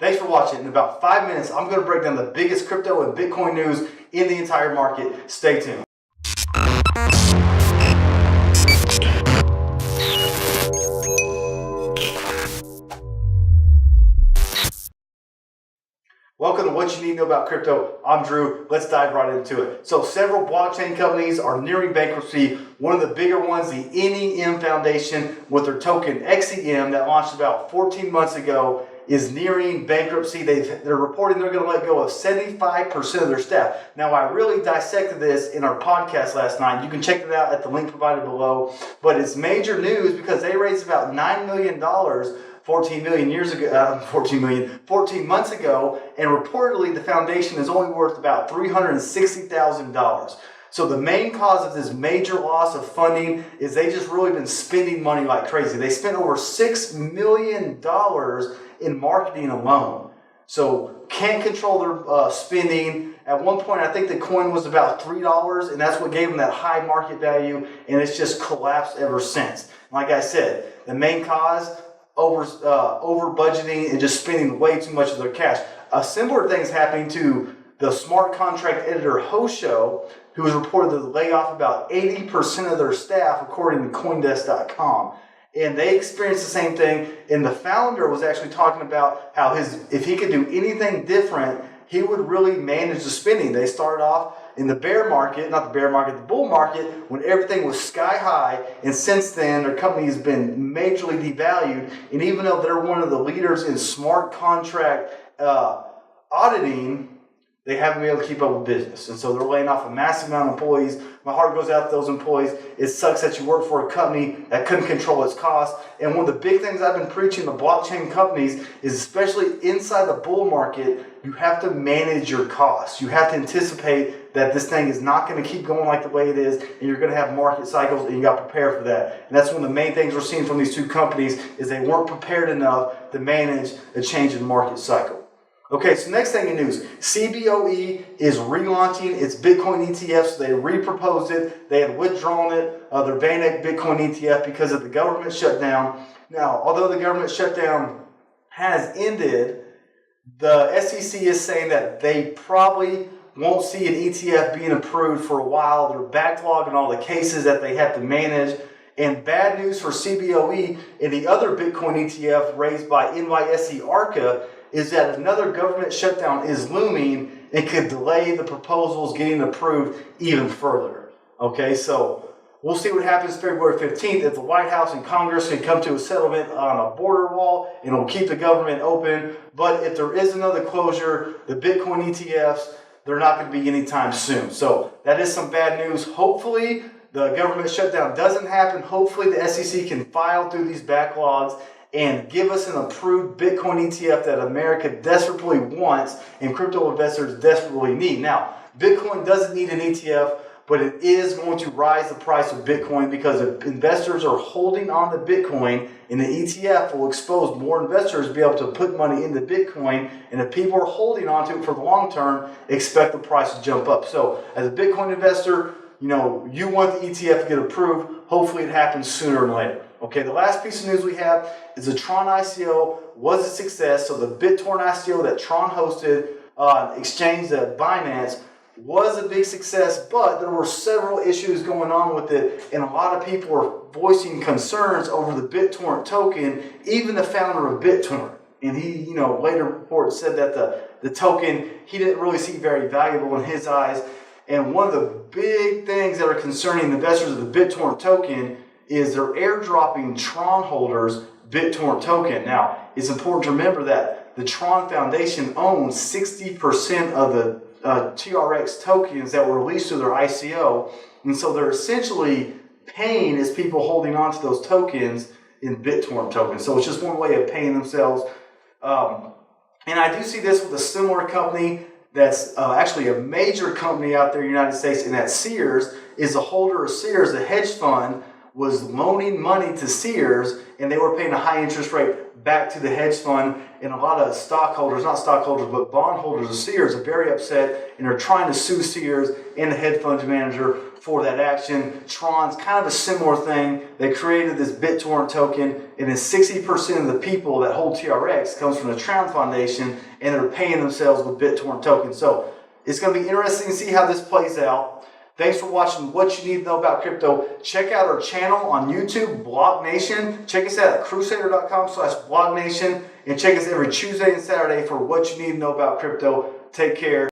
Thanks for watching. In about 5 minutes, I'm going to break down the biggest crypto and Bitcoin news in the entire market. Stay tuned. Welcome to What You Need to Know About Crypto. I'm Drew. Let's dive right into it. So several blockchain companies are nearing bankruptcy. One of the bigger ones, the NEM Foundation, with their token XEM that launched about 14 months ago, is nearing bankruptcy. They're reporting they're going to let go of 75% of their staff. Now, I really dissected this in our podcast last night. You can check it out at the link provided below. But it's major news because they raised about $9 million 14 months ago, and reportedly the foundation is only worth about $360,000. So the main cause of this major loss of funding is they just really been spending money like crazy. They spent over $6 million in marketing alone. So can't control their spending. At one point, I think the coin was about $3, and that's what gave them that high market value, and it's just collapsed ever since. Like I said, the main cause, over budgeting and just spending way too much of their cash. A similar thing is happening to the smart contract editor Hosho, who has reported to lay off about 80% of their staff, according to Coindesk.com. And they experienced the same thing. And the founder was actually talking about how if he could do anything different, he would really manage the spending. They started off in the bear market, not the bear market, the bull market, when everything was sky high. And since then, their company has been majorly devalued. And even though they're one of the leaders in smart contract auditing, they haven't been able to keep up with business. And so they're laying off a massive amount of employees. My heart goes out to those employees. It sucks that you work for a company that couldn't control its costs. And one of the big things I've been preaching to blockchain companies is, especially inside the bull market, you have to manage your costs. You have to anticipate that this thing is not going to keep going like the way it is, and you're going to have market cycles, and you got to prepare for that. And that's one of the main things we're seeing from these two companies is they weren't prepared enough to manage a change in market cycle. Okay, so next thing in news, CBOE is relaunching its Bitcoin ETFs. They reproposed it. They had withdrawn it, their VanEck Bitcoin ETF, because of the government shutdown. Now, although the government shutdown has ended, the SEC is saying that they probably won't see an ETF being approved for a while. They're backlogging all the cases that they have to manage. And bad news for CBOE and the other Bitcoin ETF raised by NYSE Arca is that another government shutdown is looming and could delay the proposals getting approved even further. Okay, so we'll see what happens February 15th if the White House and Congress can come to a settlement on a border wall, and it'll keep the government open. But if there is another closure, the Bitcoin ETFs, they're not going to be anytime soon. So that is some bad news. Hopefully the government shutdown doesn't happen. Hopefully the SEC can file through these backlogs and give us an approved Bitcoin ETF that America desperately wants and crypto investors desperately need. Now, Bitcoin doesn't need an ETF, but it is going to rise the price of Bitcoin because if investors are holding on to Bitcoin, and the ETF will expose more investors to be able to put money into Bitcoin. And if people are holding on to it for the long term, expect the price to jump up. So as a Bitcoin investor, you want the ETF to get approved. Hopefully it happens sooner than later. Okay, the last piece of news we have is the Tron ICO was a success. So the Bittorent ICO that Tron hosted on exchange at Binance was a big success, but there were several issues going on with it, and a lot of people are voicing concerns over the Bittorent token, even the founder of Bittorent. And he, later reports said that the token, he didn't really see very valuable in his eyes. And one of the big things that are concerning investors of the Bittorent token is they're airdropping Tron holders Bittorent token. Now, it's important to remember that the Tron Foundation owns 60% of the TRX tokens that were released to their ICO. And so they're essentially paying as people holding on to those tokens in Bittorent tokens. So it's just one way of paying themselves. And I do see this with a similar company that's actually a major company out there in the United States, and that SEARS is a holder of SEARS. The hedge fund was loaning money to SEARS, and they were paying a high interest rate back to the hedge fund. And a lot of stockholders, not stockholders, but bondholders of SEARS are very upset, and are trying to sue SEARS and the hedge fund manager for that action. Tron's kind of a similar thing. They created this Bittorent token, and then 60% of the people that hold TRX comes from the Tron Foundation, and they're paying themselves with Bittorent tokens. So it's going to be interesting to see how this plays out. Thanks for watching What You Need to Know About Crypto. Check out our channel on YouTube, Block Nation. Check us out at crusader.com/blocknation. And check us every Tuesday and Saturday for What You Need to Know About Crypto. Take care.